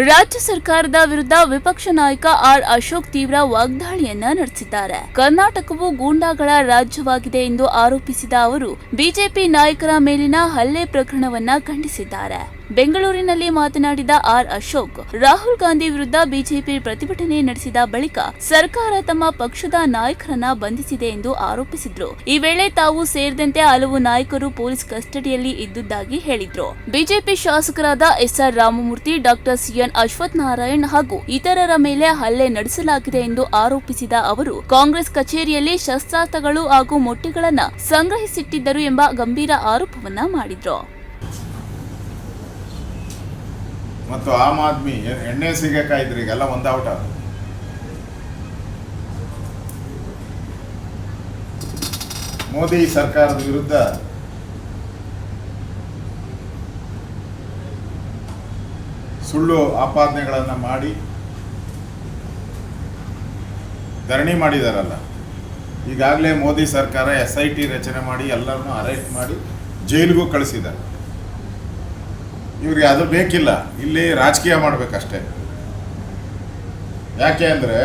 ರಾಜ್ಯ ಸರ್ಕಾರದ ವಿರುದ್ಧ ವಿಪಕ್ಷ ನಾಯಕ ಆರ್ ಅಶೋಕ್ ತೀವ್ರ ವಾಗ್ದಾಳಿಯನ್ನ ನಡೆಸಿದ್ದಾರೆ. ಕರ್ನಾಟಕವು ಗೂಂಡಾಗಳ ರಾಜ್ಯವಾಗಿದೆ ಎಂದು ಆರೋಪಿಸಿದ ಅವರು ಬಿಜೆಪಿ ನಾಯಕರ ಮೇಲಿನ ಹಲ್ಲೆ ಪ್ರಕರಣವನ್ನ ಖಂಡಿಸಿದ್ದಾರೆ. ಬೆಂಗಳೂರಿನಲ್ಲಿ ಮಾತನಾಡಿದ ಆರ್ ಅಶೋಕ್, ರಾಹುಲ್ ಗಾಂಧಿ ವಿರುದ್ಧ ಬಿಜೆಪಿ ಪ್ರತಿಭಟನೆ ನಡೆಸಿದ ಬಳಿಕ ಸರ್ಕಾರ ತಮ್ಮ ಪಕ್ಷದ ನಾಯಕರನ್ನ ಬಂಧಿಸಿದೆ ಎಂದು ಆರೋಪಿಸಿದ್ರು. ಈ ವೇಳೆ ತಾವು ಸೇರಿದಂತೆ ಹಲವು ನಾಯಕರು ಪೊಲೀಸ್ ಕಸ್ಟಡಿಯಲ್ಲಿ ಇದ್ದುದಾಗಿ ಹೇಳಿದ್ರು. ಬಿಜೆಪಿ ಶಾಸಕರಾದ SR Ramamurthy, doctor CN Ashwath Narayan ಹಾಗೂ ಇತರರ ಮೇಲೆ ಹಲ್ಲೆ ನಡೆಸಲಾಗಿದೆ ಎಂದು ಆರೋಪಿಸಿದ ಅವರು, ಕಾಂಗ್ರೆಸ್ ಕಚೇರಿಯಲ್ಲಿ ಶಸ್ತ್ರಾಸ್ತ್ರಗಳು ಹಾಗೂ ಮೊಟ್ಟೆಗಳನ್ನ ಸಂಗ್ರಹಿಸಿಟ್ಟಿದ್ದರು ಎಂಬ ಗಂಭೀರ ಆರೋಪವನ್ನ ಮಾಡಿದ್ರು. ಮತ್ತು ಆಮ್ ಆದ್ಮಿ ಎಣ್ಣೆ ಸಿಗಕ್ಕಾಯ್ತು, ಈಗೆಲ್ಲ ಒಂದಾವಟ. ಮೋದಿ ಸರ್ಕಾರದ ವಿರುದ್ಧ ಸುಳ್ಳು ಆಪಾದನೆಗಳನ್ನು ಮಾಡಿ ಧರಣಿ ಮಾಡಿದಾರಲ್ಲ, ಈಗಾಗಲೇ ಮೋದಿ ಸರ್ಕಾರ SIT ರಚನೆ ಮಾಡಿ ಎಲ್ಲರನ್ನೂ ಅರೆಸ್ಟ್ ಮಾಡಿ ಜೈಲಿಗೂ ಕಳಿಸಿದ್ದಾರೆ. ಇವ್ರಿಗೆ ಅದು ಬೇಕಿಲ್ಲ, ಇಲ್ಲಿ ರಾಜಕೀಯ ಮಾಡಬೇಕಷ್ಟೇ. ಯಾಕೆ ಅಂದರೆ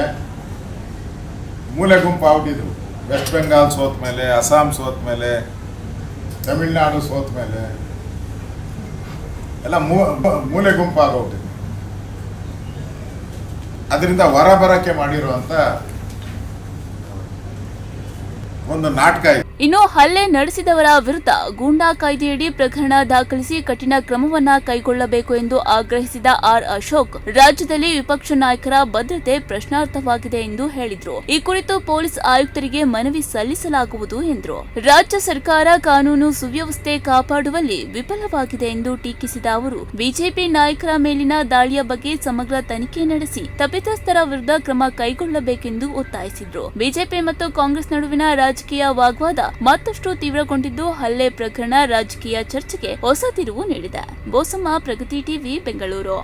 ಮೂಲೆ ಗುಂಪು ಆಗ್ಬಿಟ್ಟಿದ್ರು. ವೆಸ್ಟ್ ಬೆಂಗಾಲ್ ಸೋತ ಮೇಲೆ, ಅಸ್ಸಾಂ ಸೋತ ಮೇಲೆ, ತಮಿಳ್ನಾಡು ಸೋತ ಮೇಲೆ ಎಲ್ಲ ಮೂಲೆ ಗುಂಪು ಆಗೋಗ್ಬಿಟ್ಟಿದ್ರು. ಅದರಿಂದ ಹೊರಬರಕ್ಕೆ ಮಾಡಿರುವಂಥ ಒಂದು ನಾಟಕ ಇದೆ. ಇನ್ನು ಹಲ್ಲೆ ನಡೆಸಿದವರ ವಿರುದ್ಧ ಗೂಂಡಾ ಕಾಯ್ದೆಯಡಿ ಪ್ರಕರಣ ದಾಖಲಿಸಿ ಕಠಿಣ ಕ್ರಮವನ್ನ ಕೈಗೊಳ್ಳಬೇಕು ಎಂದು ಆಗ್ರಹಿಸಿದ ಆರ್ ಅಶೋಕ್, ರಾಜ್ಯದಲ್ಲಿ ವಿಪಕ್ಷ ನಾಯಕರ ಭದ್ರತೆ ಪ್ರಶ್ನಾರ್ಥವಾಗಿದೆ ಎಂದು ಹೇಳಿದ್ರು. ಈ ಕುರಿತು ಪೊಲೀಸ್ ಆಯುಕ್ತರಿಗೆ ಮನವಿ ಸಲ್ಲಿಸಲಾಗುವುದು ಎಂದರು. ರಾಜ್ಯ ಸರ್ಕಾರ ಕಾನೂನು ಸುವ್ಯವಸ್ಥೆ ಕಾಪಾಡುವಲ್ಲಿ ವಿಫಲವಾಗಿದೆ ಎಂದು ಟೀಕಿಸಿದ ಅವರು, ಬಿಜೆಪಿ ನಾಯಕರ ಮೇಲಿನ ದಾಳಿಯ ಬಗ್ಗೆ ಸಮಗ್ರ ತನಿಖೆ ನಡೆಸಿ ತಪ್ಪಿತಸ್ಥರ ವಿರುದ್ಧ ಕ್ರಮ ಕೈಗೊಳ್ಳಬೇಕೆಂದು ಒತ್ತಾಯಿಸಿದ್ರು. ಬಿಜೆಪಿ ಮತ್ತು ಕಾಂಗ್ರೆಸ್ ನಡುವಿನ ರಾಜಕೀಯ ವಾಗ್ವಾದ ಮತ್ತಷ್ಟು ತೀವ್ರಗೊಂಡಿದ್ದು, ಹಲ್ಲೆ ಪ್ರಕರಣ ರಾಜಕೀಯ ಚರ್ಚೆಗೆ ಹೊಸ ತಿರುವು ನೀಡಿದೆ. ಬೋಸಮ್ಮ, ಪ್ರಗತಿ ಟಿವಿ, ಬೆಂಗಳೂರು.